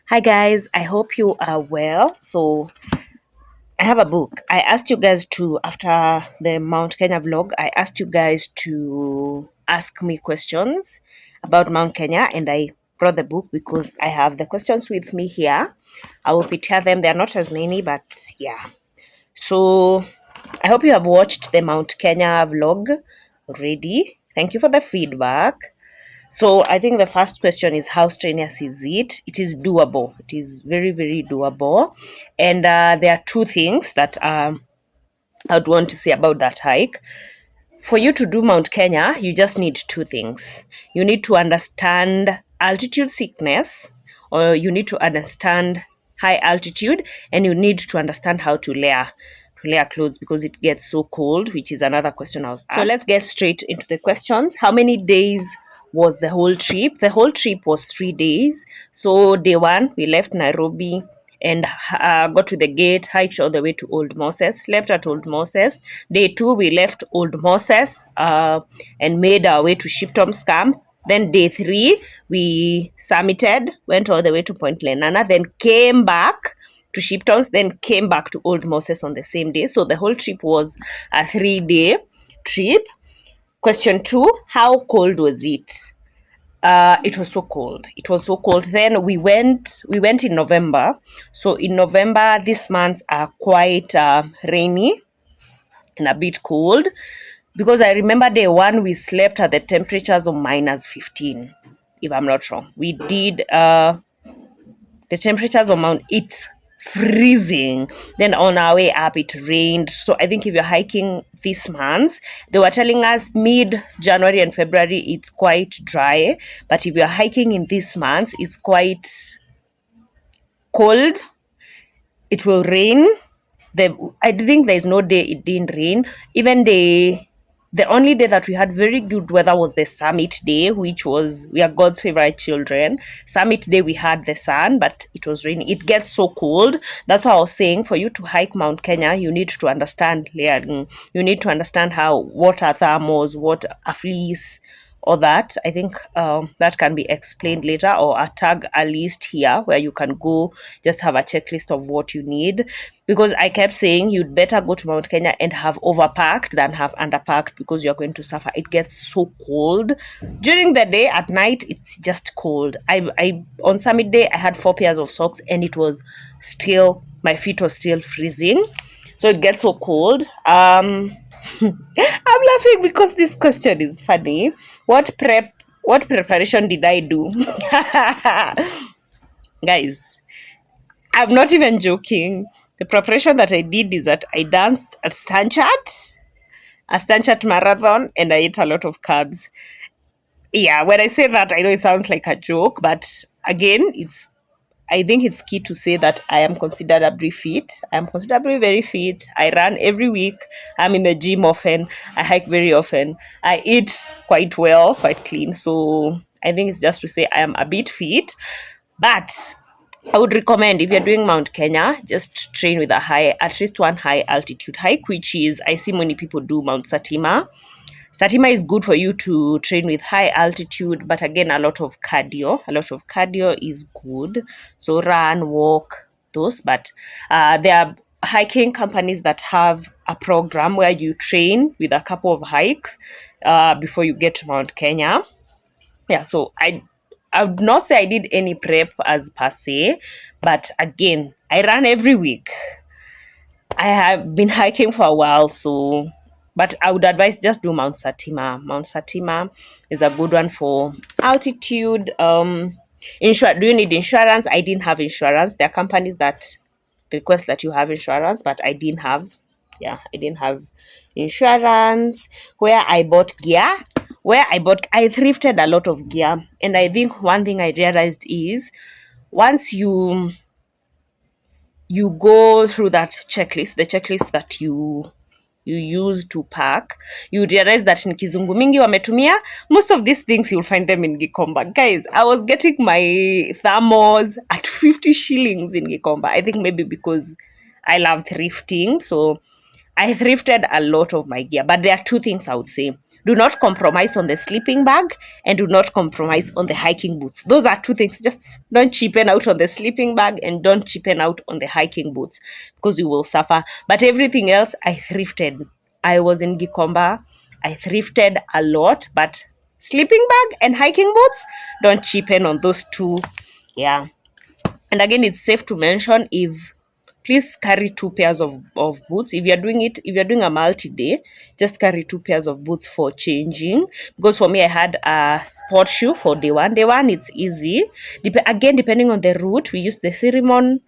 Hi guys, I hope you are well. So I have a book. I asked you guys to, after the Mount Kenya vlog, I asked you guys to ask me questions about Mount Kenya, and I brought the book because I have the questions with me here. I will prepare them. There are not as many, but yeah. So I hope you have watched the Mount Kenya vlog already. Thank you for the feedback. So I think the first question is, how strenuous is it? It is doable. It is very, very doable. And there are two things that I'd want to say about that hike. For you to do Mount Kenya, you just need two things. You need to understand altitude sickness, or you need to understand high altitude, and you need to understand how to layer clothes because it gets so cold, which is another question I was asked. So let's get straight into the questions. How many days was the whole trip? The whole trip was 3 days. So day one, we left Nairobi and got to the gate, hiked all the way to Old Moses, slept at Old Moses. Day two, we left Old Moses and made our way to Shiptom's camp. Then day three, we summited, went all the way to Point Lenana, then came back to Shiptons, then came back to Old Moses on the same day. So the whole trip was a 3-day trip. Question two, how cold was it? It was so cold. It was so cold. Then we went in November. So in November, these months are quite rainy and a bit cold, because I remember day one we slept at the temperatures of -15, if I'm not wrong. We did the temperatures on Mount, it's freezing. Then on our way up it rained. So I think if you're hiking this month, they were telling us mid-January and February it's quite dry, but if you're hiking in this month, it's quite cold. It will rain. I think there's no day it didn't rain. Even the only day that we had very good weather was the summit day, which was, we are God's favorite children. Summit day we had the sun, but it was raining. It gets so cold. That's why I was saying, for you to hike Mount Kenya, you need to understand layering. You need to understand what are thermals, what are fleece, or that. I think that can be explained later, or a tag a list here where you can go just have a checklist of what you need, because I kept saying you'd better go to Mount Kenya and have overpacked than have underpacked, because you're going to suffer. It gets so cold during the day. At night it's just cold. I on summit day I had 4 pairs of socks and it was still, my feet were still freezing. So it gets so cold. I'm laughing because this question is funny. What preparation did I do? Guys, I'm not even joking. The preparation that I did is that I danced at a Stanchat marathon, and I ate a lot of carbs. Yeah, when I say that, I know it sounds like a joke, but again, I think it's key to say that I am considerably fit. I am considerably very fit. I run every week. I'm in the gym often. I hike very often. I eat quite well, quite clean. So I think it's just to say I am a bit fit. But I would recommend, if you're doing Mount Kenya, just train with at least one high altitude hike, which is, I see many people do Mount Satima. Satima is good for you to train with high altitude, but again, a lot of cardio. A lot of cardio is good. So run, walk, those. But there are hiking companies that have a program where you train with a couple of hikes before you get to Mount Kenya. Yeah, so I would not say I did any prep as per se, but again, I run every week. I have been hiking for a while, so, but I would advise just do Mount Satima. Mount Satima is a good one for altitude. Do you need insurance? I didn't have insurance. There are companies that request that you have insurance, but I didn't have. Yeah, I didn't have insurance. I thrifted a lot of gear, and I think one thing I realized is, once you go through that checklist, the checklist that you use to pack, you realize that in kizungu mingi wametumia most of these things, you'll find them in Gikomba. Guys, I was getting my thermals at 50 shillings in Gikomba. I think maybe because I love thrifting, so I thrifted a lot of my gear. But there are two things I would say. Do not compromise on the sleeping bag, and do not compromise on the hiking boots. Those are two things. Just don't cheapen out on the sleeping bag and don't cheapen out on the hiking boots, because you will suffer. But everything else, I thrifted. I was in Gikomba. I thrifted a lot, but sleeping bag and hiking boots, don't cheapen on those two. Yeah. And again, it's safe to mention, if please carry 2 pairs of boots. If you're doing a multi-day, just carry 2 pairs of boots for changing. Because for me, I had a sport shoe for day one. Day one, it's easy. Again, depending on the route, we use the Cinnamon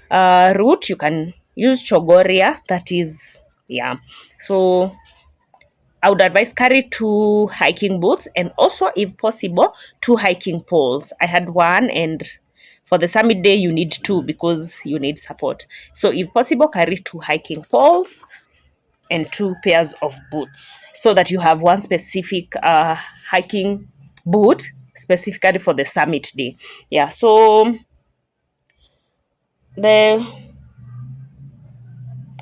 route. You can use Chogoria. That is, yeah. So I would advise carry 2 hiking boots, and also, if possible, 2 hiking poles. I had one, and for the summit day you need 2 because you need support. So if possible, carry 2 hiking poles and 2 pairs of boots, so that you have one specific hiking boot specifically for the summit day. Yeah. So the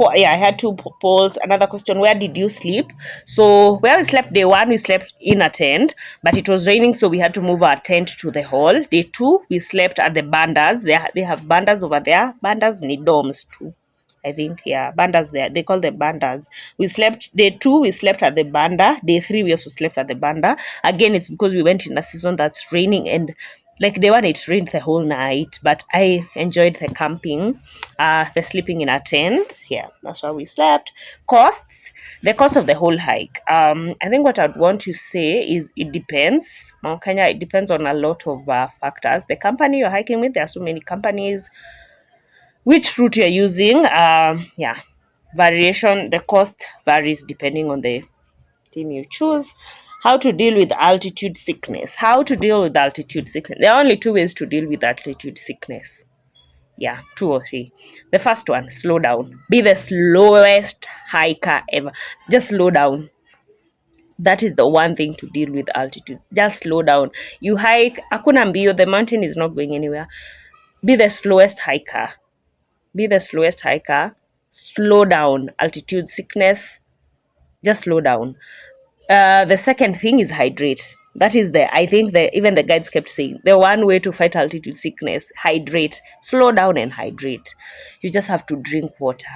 I had 2 polls. Another question: where did you sleep? So where we slept day one, we slept in a tent, but it was raining, so we had to move our tent to the hall. Day two, we slept at the bandas. They have bandas over there. Bandas need dorms too, I think. Yeah, bandas there. They call them bandas. We slept day two, we slept at the banda. Day three, we also slept at the banda. Again, it's because we went in a season that's raining, and like day one, it rained the whole night, but I enjoyed the camping, the sleeping in a tent. Yeah, that's where we slept. The cost of the whole hike. I think what I'd want to say is it depends. Mount Kenya, it depends on a lot of factors. The company you're hiking with, there are so many companies. Which route you're using, yeah, the cost varies depending on the team you choose. How to deal with altitude sickness. There are only 2 ways to deal with altitude sickness. Yeah, 2 or 3. The first one: slow down. Be the slowest hiker ever. Just slow down. That is the one thing to deal with altitude. Just slow down. You hike, hakuna mbio, the mountain is not going anywhere. Be the slowest hiker. Slow down. Altitude sickness, just slow down. The second thing is hydrate. That is I think even the guides kept saying, the one way to fight altitude sickness: hydrate. Slow down and hydrate. You just have to drink water.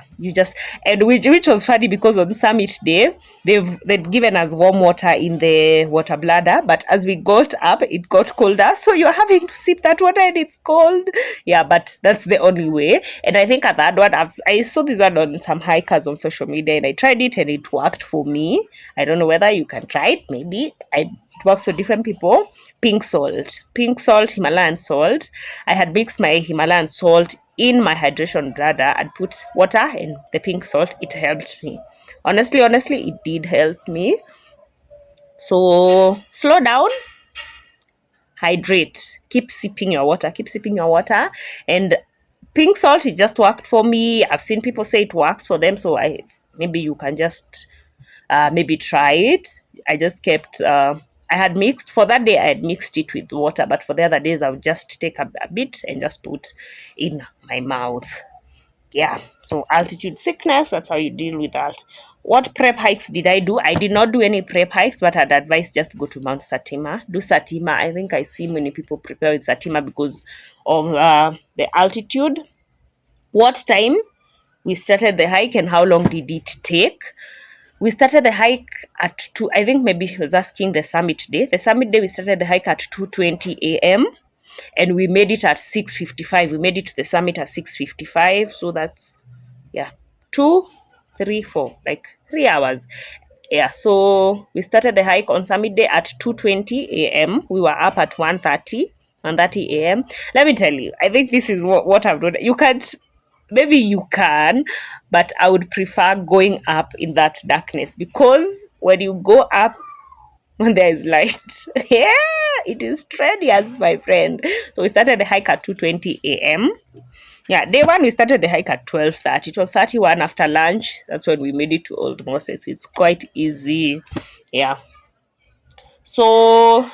And which was funny, because on summit day they'd given us warm water in the water bladder, but as we got up, it got colder, so you're having to sip that water and it's cold. Yeah, but that's the only way. And I think at that one, I saw this one on some hikers on social media, and I tried it and it worked for me. I don't know whether you can try it. Maybe it works for different people. Pink salt, Himalayan salt. I had mixed my Himalayan salt in my hydration bladder and put water and the pink salt. It helped me. Honestly, it did help me. So slow down, hydrate, keep sipping your water. And pink salt, it just worked for me. I've seen people say it works for them, so maybe you can just maybe try it. I just kept I had mixed for that day. I had mixed it with water, but for the other days I would just take a bit and just put in my mouth. Yeah. So altitude sickness, that's how you deal with that. What prep hikes did I do? I did not do any prep hikes, but I'd advise just go to Mount Satima. Do Satima. I think I see many people prepare with Satima because of the altitude. What time we started the hike and how long did it take? We started the hike at 2. I think maybe he was asking the summit day. The summit day, we started the hike at 2:20 a.m. and we made it at 6:55. We made it to the summit at 6:55. So that's, yeah, 2, 3, 4, like 3 hours. Yeah, so we started the hike on summit day at 2:20 a.m. We were up at 1:30 a.m. Let me tell you, I think this is what I've done. Maybe you can, but I would prefer going up in that darkness, because when you go up when there is light, yeah, it is strenuous, my friend. So we started the hike at 2:20 a.m. Yeah, day one we started the hike at 12:31 after lunch. That's when we made it to Old Moses. It's quite easy. Yeah. So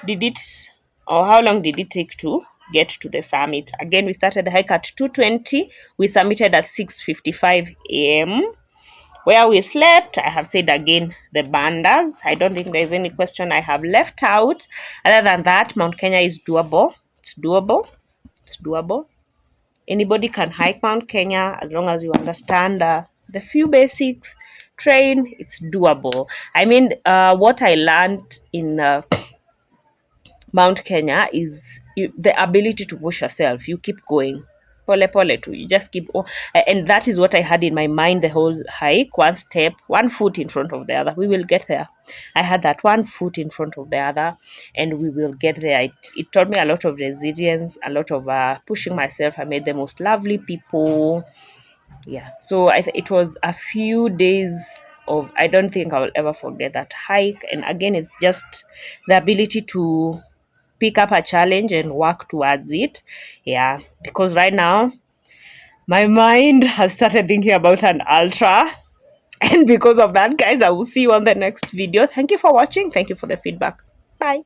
how long did it take to get to the summit? Again, we started the hike at 2:20. We submitted at 6:55 a.m. Where we slept, I have said again, the bandas. I don't think there's any question I have left out. Other than that, Mount Kenya is doable. It's doable. It's doable. Anybody can hike Mount Kenya as long as you understand the few basics. Train, it's doable. I mean, what I learned in Mount Kenya is the ability to push yourself. You keep going. Pole pole too. You just keep, and that is what I had in my mind the whole hike. One step, one foot in front of the other. We will get there. I had that one foot in front of the other, and we will get there. It taught me a lot of resilience, a lot of pushing myself. I met the most lovely people. Yeah. So it was a few days of, I don't think I will ever forget that hike. And again, it's just the ability to pick up a challenge and work towards it. Yeah, because right now my mind has started thinking about an ultra. And because of that, guys, I will see you on the next video. Thank you for watching. Thank you for the feedback. Bye.